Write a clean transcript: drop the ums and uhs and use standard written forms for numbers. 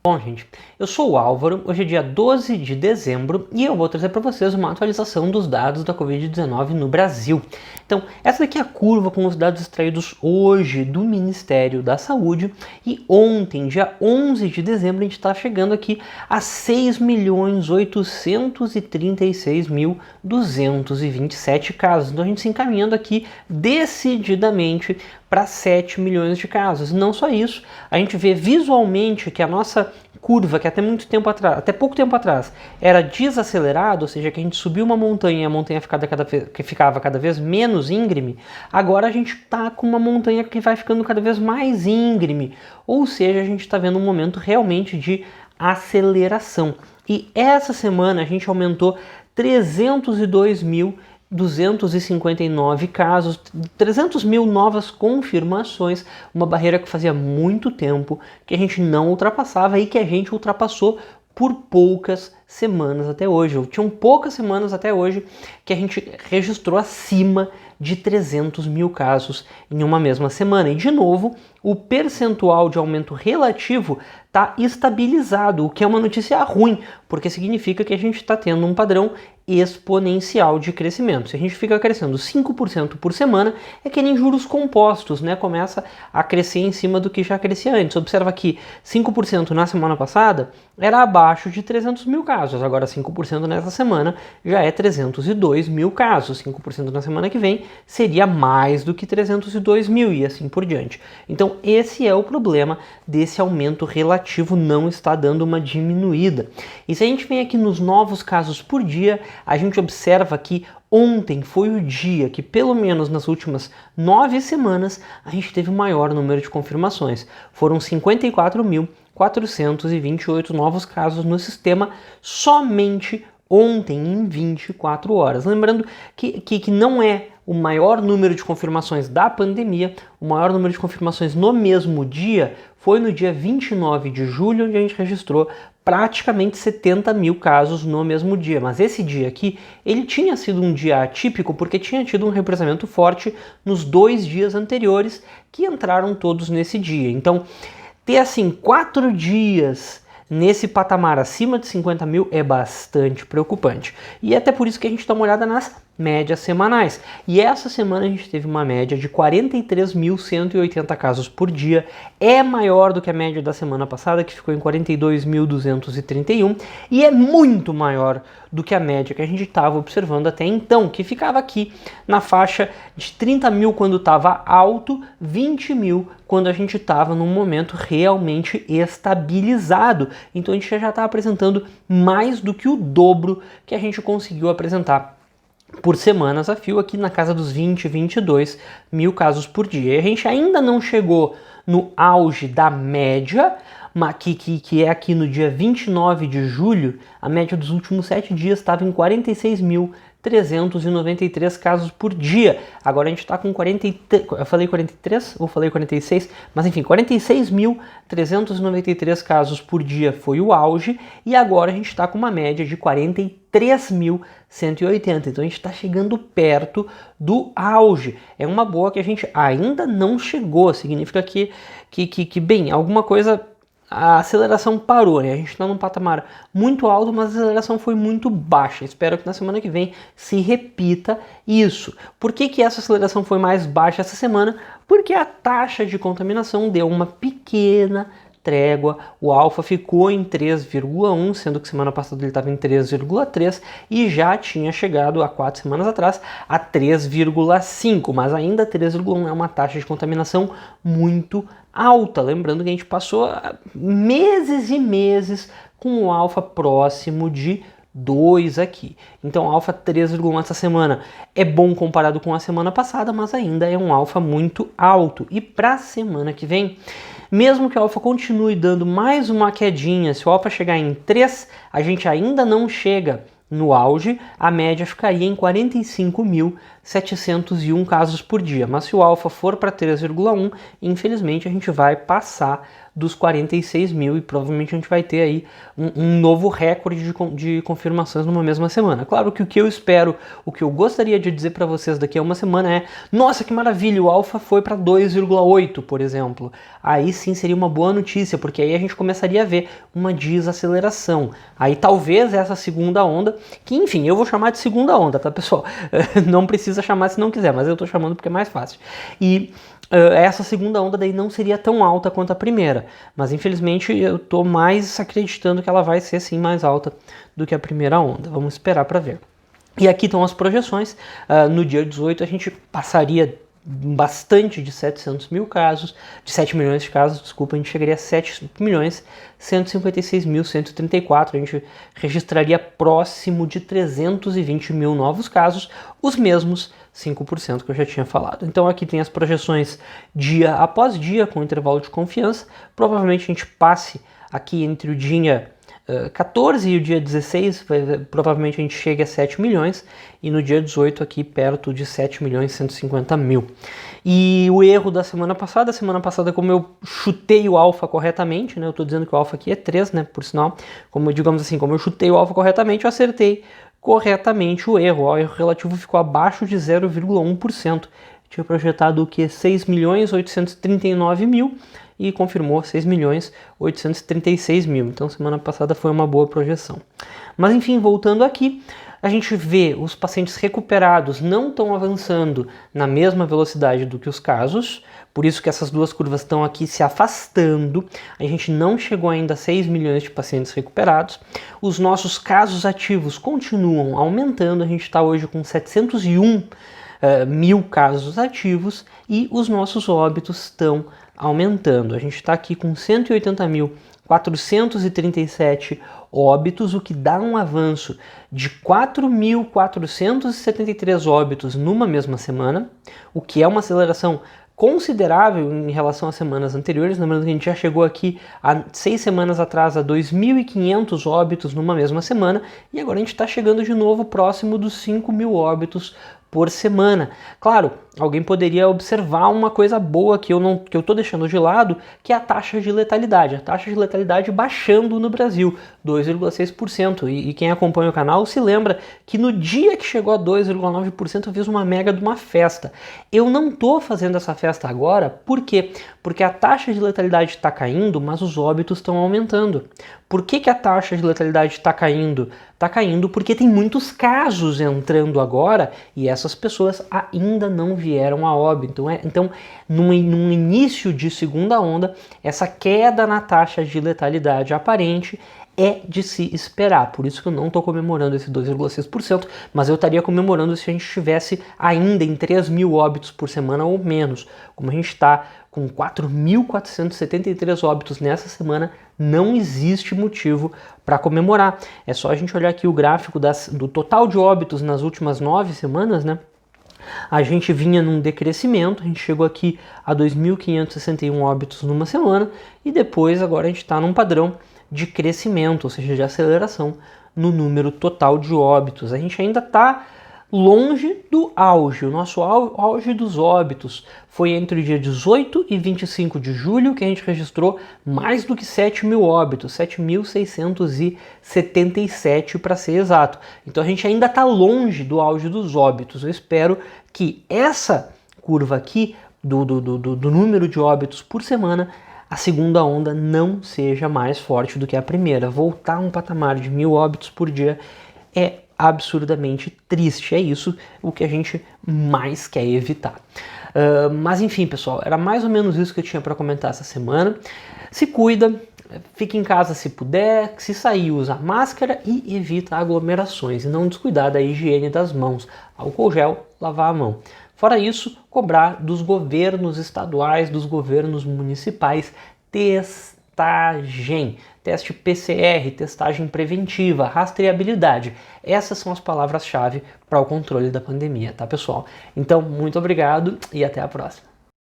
Bom, gente, eu sou o Álvaro, hoje é dia 12 de dezembro e eu vou trazer para vocês uma atualização dos dados da Covid-19 no Brasil. Então, essa daqui é a curva com os dados extraídos hoje do Ministério da Saúde e ontem, dia 11 de dezembro, a gente está chegando aqui a 6.836.227 casos. Então, a gente se encaminhando aqui decididamente para 7 milhões de casos. Não só isso, a gente vê visualmente que a nossa curva, que até pouco tempo atrás, era desacelerada, ou seja, que a gente subiu uma montanha e a montanha ficava cada vez menos íngreme, agora a gente está com uma montanha que vai ficando cada vez mais íngreme, ou seja, a gente está vendo um momento realmente de aceleração. E essa semana a gente aumentou 302.259 casos, 300 mil novas confirmações, uma barreira que fazia muito tempo que a gente não ultrapassava e que a gente ultrapassou por poucas semanas até hoje. Tinham poucas semanas até hoje que a gente registrou acima de 300 mil casos em uma mesma semana. E, de novo, o percentual de aumento relativo está estabilizado, o que é uma notícia ruim, porque significa que a gente está tendo um padrão exponencial de crescimento. Se a gente fica crescendo 5% por semana, é que nem juros compostos, né? Começa a crescer em cima do que já crescia antes. Observa que 5% na semana passada era abaixo de 300 mil casos, agora 5% nessa semana já é 302 mil casos, 5% na semana que vem seria mais do que 302 mil e assim por diante. Então esse é o problema desse aumento relativo, não está dando uma diminuída. E se a gente vem aqui nos novos casos por dia, a gente observa que ontem foi o dia que, pelo menos nas últimas 9 semanas, a gente teve o maior número de confirmações. Foram 54.428 novos casos no sistema somente ontem, em 24 horas. Lembrando que não é o maior número de confirmações da pandemia, o maior número de confirmações no mesmo dia foi no dia 29 de julho, onde a gente registrou praticamente 70 mil casos no mesmo dia. Mas esse dia aqui, ele tinha sido um dia atípico porque tinha tido um represamento forte nos 2 dias anteriores que entraram todos nesse dia. Então, ter assim 4 dias nesse patamar acima de 50 mil é bastante preocupante. E é até por isso que a gente dá uma olhada nas médias semanais. E essa semana a gente teve uma média de 43.180 casos por dia. É maior do que a média da semana passada, que ficou em 42.231. E é muito maior do que a média que a gente estava observando até então, que ficava aqui na faixa de 30 mil quando estava alto, 20 mil quando a gente estava num momento realmente estabilizado. Então a gente já está apresentando mais do que o dobro que a gente conseguiu apresentar por semanas a fio, aqui na casa dos 20, 22 mil casos por dia. E a gente ainda não chegou no auge da média, que é aqui no dia 29 de julho, a média dos últimos 7 dias estava em 46.393 casos por dia. Agora a gente está com 43, eu falei 43 ou falei 46? Mas enfim, 46.393 casos por dia foi o auge e agora a gente está com uma média de 43.180. Então a gente está chegando perto do auge. É uma boa que a gente ainda não chegou, significa que bem, alguma coisa... A aceleração parou, né? A gente está num patamar muito alto, mas a aceleração foi muito baixa. Espero que na semana que vem se repita isso. Por que essa aceleração foi mais baixa essa semana? Porque a taxa de contaminação deu uma pequena trégua, o alfa ficou em 3,1, sendo que semana passada ele estava em 3,3 e já tinha chegado há 4 semanas atrás a 3,5, mas ainda 3,1 é uma taxa de contaminação muito alta. Lembrando que a gente passou meses e meses com o alfa próximo de 2 aqui. Então alfa 3,1 essa semana é bom comparado com a semana passada, mas ainda é um alfa muito alto. E para a semana que vem, mesmo que o alfa continue dando mais uma quedinha, se o alfa chegar em 3, a gente ainda não chega no auge, a média ficaria em 45.701 casos por dia. Mas se o alfa for para 3,1, infelizmente a gente vai passar dos 46 mil e provavelmente a gente vai ter aí um novo recorde de confirmações numa mesma semana. Claro que o que eu espero, o que eu gostaria de dizer para vocês daqui a uma semana é: nossa, que maravilha, o alfa foi para 2,8, por exemplo. Aí sim seria uma boa notícia, porque aí a gente começaria a ver uma desaceleração. Aí talvez essa segunda onda, que enfim, eu vou chamar de segunda onda, tá, pessoal? Não precisa chamar se não quiser, mas eu tô chamando porque é mais fácil. E essa segunda onda daí não seria tão alta quanto a primeira, mas infelizmente eu tô mais acreditando que ela vai ser sim mais alta do que a primeira onda. Vamos esperar para ver. E aqui estão as projeções. No dia 18 a gente passaria bastante de 700 mil casos, de 7 milhões de casos, desculpa, a gente chegaria a 7 milhões 156 mil 134, a gente registraria próximo de 320 mil novos casos, os mesmos 5% que eu já tinha falado. Então aqui tem as projeções dia após dia, com intervalo de confiança. Provavelmente a gente passe aqui entre o dia 14 e o dia 16, provavelmente a gente chega a 7 milhões, e no dia 18 aqui perto de 7 milhões e 150 mil. E o erro da semana passada, como eu chutei o alfa corretamente, né, eu estou dizendo que o alfa aqui é 3, né, por sinal, como digamos assim, como eu chutei o alfa corretamente, eu acertei corretamente o erro relativo ficou abaixo de 0,1%. Tinha projetado o que? 6 milhões 839 mil e confirmou 6 milhões 836 mil. Então semana passada foi uma boa projeção. Mas enfim, voltando aqui, a gente vê os pacientes recuperados não estão avançando na mesma velocidade do que os casos, por isso que essas duas curvas estão aqui se afastando. A gente não chegou ainda a 6 milhões de pacientes recuperados. Os nossos casos ativos continuam aumentando, a gente está hoje com 701 mil casos ativos e os nossos óbitos estão aumentando. A gente está aqui com 180.437 óbitos, o que dá um avanço de 4.473 óbitos numa mesma semana, o que é uma aceleração considerável em relação às semanas anteriores. Lembrando que a gente já chegou aqui há 6 semanas atrás a 2.500 óbitos numa mesma semana e agora a gente está chegando de novo próximo dos 5.000 óbitos por semana. Claro, alguém poderia observar uma coisa boa que eu estou deixando de lado, que é a taxa de letalidade. A taxa de letalidade baixando no Brasil, 2,6%. E quem acompanha o canal se lembra que no dia que chegou a 2,9% eu fiz uma mega de uma festa. Eu não estou fazendo essa festa agora, por quê? Porque a taxa de letalidade está caindo, mas os óbitos estão aumentando. Por que a taxa de letalidade está caindo? Está caindo porque tem muitos casos entrando agora e essas pessoas ainda não vieram a óbito. Então, num início de segunda onda, essa queda na taxa de letalidade aparente é de se esperar. Por isso que eu não estou comemorando esse 2,6%, mas eu estaria comemorando se a gente estivesse ainda em 3.000 óbitos por semana ou menos. Como a gente está com 4.473 óbitos nessa semana, não existe motivo para comemorar. É só a gente olhar aqui o gráfico do total de óbitos nas últimas 9 semanas, né? A gente vinha num decrescimento, a gente chegou aqui a 2.561 óbitos numa semana e depois agora a gente está num padrão de crescimento, ou seja, de aceleração no número total de óbitos. A gente ainda está longe do auge. O nosso auge dos óbitos foi entre o dia 18 e 25 de julho, que a gente registrou mais do que 7.000 óbitos, 7.677 para ser exato. Então a gente ainda está longe do auge dos óbitos. Eu espero que essa curva aqui, do número de óbitos por semana, a segunda onda não seja mais forte do que a primeira. Voltar a um patamar de 1.000 óbitos por dia é absurdamente triste. É isso o que a gente mais quer evitar. Mas enfim, pessoal, era mais ou menos isso que eu tinha para comentar essa semana. Se cuida, fique em casa se puder, se sair usa máscara e evita aglomerações. E não descuidar da higiene das mãos. Álcool gel, lavar a mão. Fora isso, cobrar dos governos estaduais, dos governos municipais, testagem, teste PCR, testagem preventiva, rastreabilidade. Essas são as palavras-chave para o controle da pandemia, tá, pessoal? Então, muito obrigado e até a próxima.